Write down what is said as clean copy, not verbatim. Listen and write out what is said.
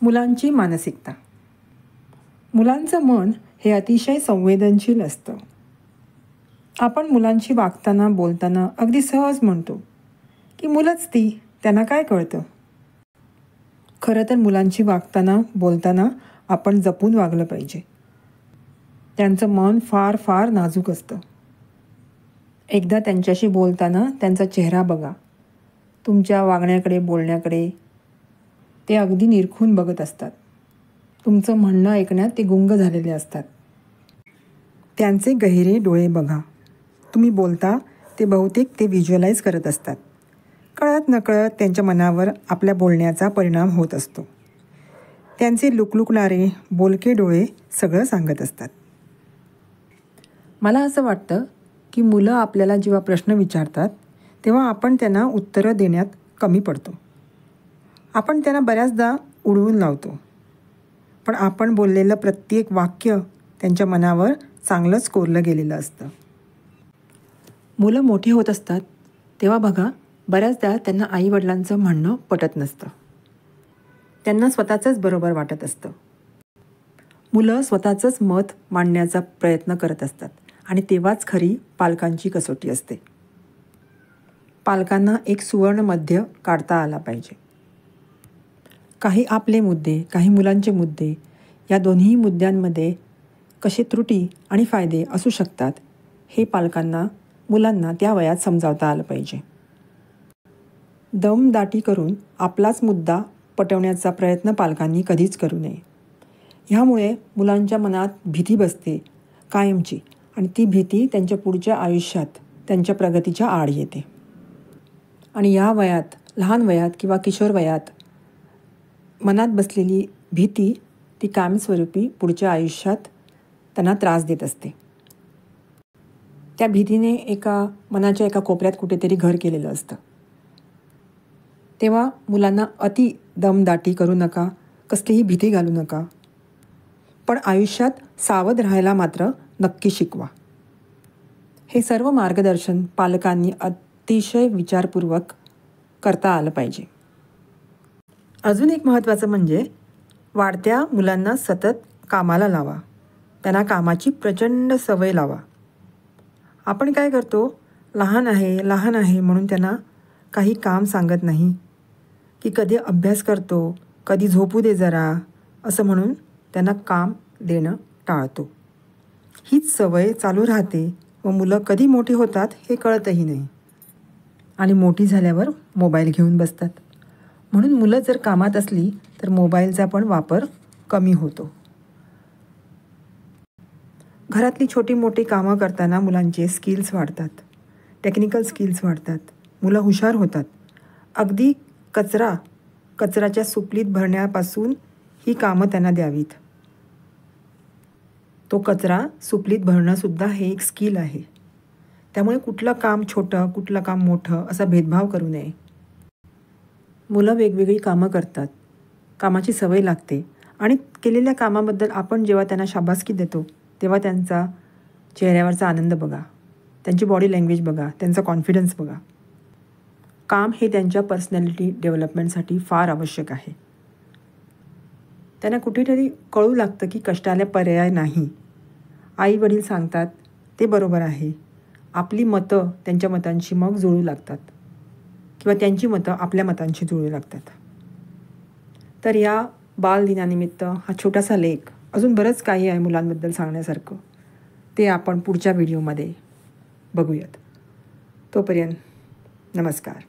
मुलांची मानसिकता. मुलांचं मन हे अतिशय संवेदनशील असतं. आपण मुलांशी वागताना बोलताना अगदी सहज म्हणतो की मुलंच ती, त्यांना काय कळतं. खरं तर मुलांशी वागताना बोलताना आपण जपून वागलं पाहिजे. त्यांचं मन फार फार नाजूक असतं. एकदा त्यांच्याशी बोलताना त्यांचा चेहरा बघा. तुमच्या वागण्याकडे बोलण्याकडे ते अगदी निरखून बघत असतात. तुमचं म्हणणं ऐकण्यात ते गुंग झालेले असतात. त्यांचे गहिरे डोळे बघा. तुम्ही बोलता ते बहुतेक ते व्हिज्युअलाइज करत असतात. कळत नकळत त्यांच्या मनावर आपल्या बोलण्याचा परिणाम होत असतो. त्यांचे लुकलुकणारे बोलके डोळे सगळं सांगत असतात. मला असं वाटतं की मुलं आपल्याला जेव्हा प्रश्न विचारतात तेव्हा आपण त्यांना उत्तरं देण्यात कमी पडतो. आपण त्यांना बऱ्याचदा उडवून लावतो. पण आपण बोललेलं प्रत्येक वाक्य त्यांच्या मनावर चांगलंच कोरलं गेलेलं असतं. मुलं मोठी होत असतात तेव्हा बघा, बऱ्याचदा त्यांना आईवडिलांचं म्हणणं पटत नसतं. त्यांना स्वतःचंच बरोबर वाटत असतं. मुलं स्वतःचंच मत मांडण्याचा प्रयत्न करत असतात आणि तेव्हाच खरी पालकांची कसोटी असते. पालकांना एक सुवर्ण मध्य काढता आला पाहिजे. काही आपले मुद्दे, काही मुलांचे मुद्दे, या दोन्ही मुद्द्यांमध्ये कसे त्रुटी आणि फायदे असू शकतात हे पालकांना मुलांना त्या वयात समजावता आलं पाहिजे. दमदाटी करून आपलाच मुद्दा पटवण्याचा प्रयत्न पालकांनी कधीच करू नये. ह्यामुळे मुलांच्या मनात भीती बसते कायमची आणि ती भीती त्यांच्या पुढच्या आयुष्यात त्यांच्या प्रगतीच्या आड येते. आणि या वयात, लहान वयात किंवा किशोर वयात मनात बसलेली भीती ती कायमस्वरूपी पुढच्या आयुष्यात त्यांना त्रास देत असते. त्या भीतीने मनाच्या एका कोपऱ्यात कुठेतरी घर केलेलं असतं. तेव्हा मुलांना अति दमदाटी करू नका, कसलीही भीती घालू नका. पण आयुष्यात सावध राहायला मात्र नक्की शिकवा. हे सर्व मार्गदर्शन पालकांनी अतिशय विचारपूर्वक करता आलं पाहिजे. अजून एक महत्त्वाचं म्हणजे वाढत्या मुलांना सतत कामाला लावा. त्यांना कामाची प्रचंड सवय लावा. आपण काय करतो, लहान आहे म्हणून त्यांना काही काम सांगत नाही, की कधी अभ्यास करतो, कधी झोपू दे जरा असं म्हणून त्यांना काम देणं टाळतो. हीच सवय चालू राहते व मुलं कधी मोठी होतात हे कळतही नाही आणि मोठी झाल्यावर मोबाईल घेऊन बसतात. म्हणून मुलं जर कामात असली तर मोबाईलचा पण वापर कमी होतो. घरातली छोटी मोठी कामं करताना मुलांचे स्किल्स वाढतात, टेक्निकल स्किल्स वाढतात, मुलं हुशार होतात. अगदी कचराच्या सुपलीत भरण्यापासून ही कामं त्यांना द्यावीत. तो कचरा सुपलीत भरणंसुद्धा हे एक स्किल आहे. त्यामुळे कुठलं काम छोटं, कुठलं काम मोठं असा भेदभाव करू नये. मुलं वेगवेगळी कामं करतात, कामाची सवय लागते आणि केलेल्या कामाबद्दल आपण जेव्हा त्यांना शाबासकी देतो तेव्हा त्यांचा चेहऱ्यावरचा आनंद बघा, त्यांची बॉडी लँग्वेज बघा, त्यांचा कॉन्फिडन्स बघा. काम हे त्यांच्या पर्सनॅलिटी डेव्हलपमेंटसाठी फार आवश्यक आहे. त्यांना कुठेतरी कळू लागतं की कष्टाला पर्याय नाही. आई वडील सांगतात ते बरोबर आहे. आपली मतं त्यांच्या मतांशी मग जुळू लागतात किंवा त्यांची मतं आपल्या मतांशी जुळू लागतात. तर या बालदिनानिमित्त हा छोटासा लेख, अजून बरंच काही आहे मुलांबद्दल सांगण्यासारखं, ते आपण पुढच्या व्हिडिओमध्ये बघूयात. तोपर्यंत नमस्कार.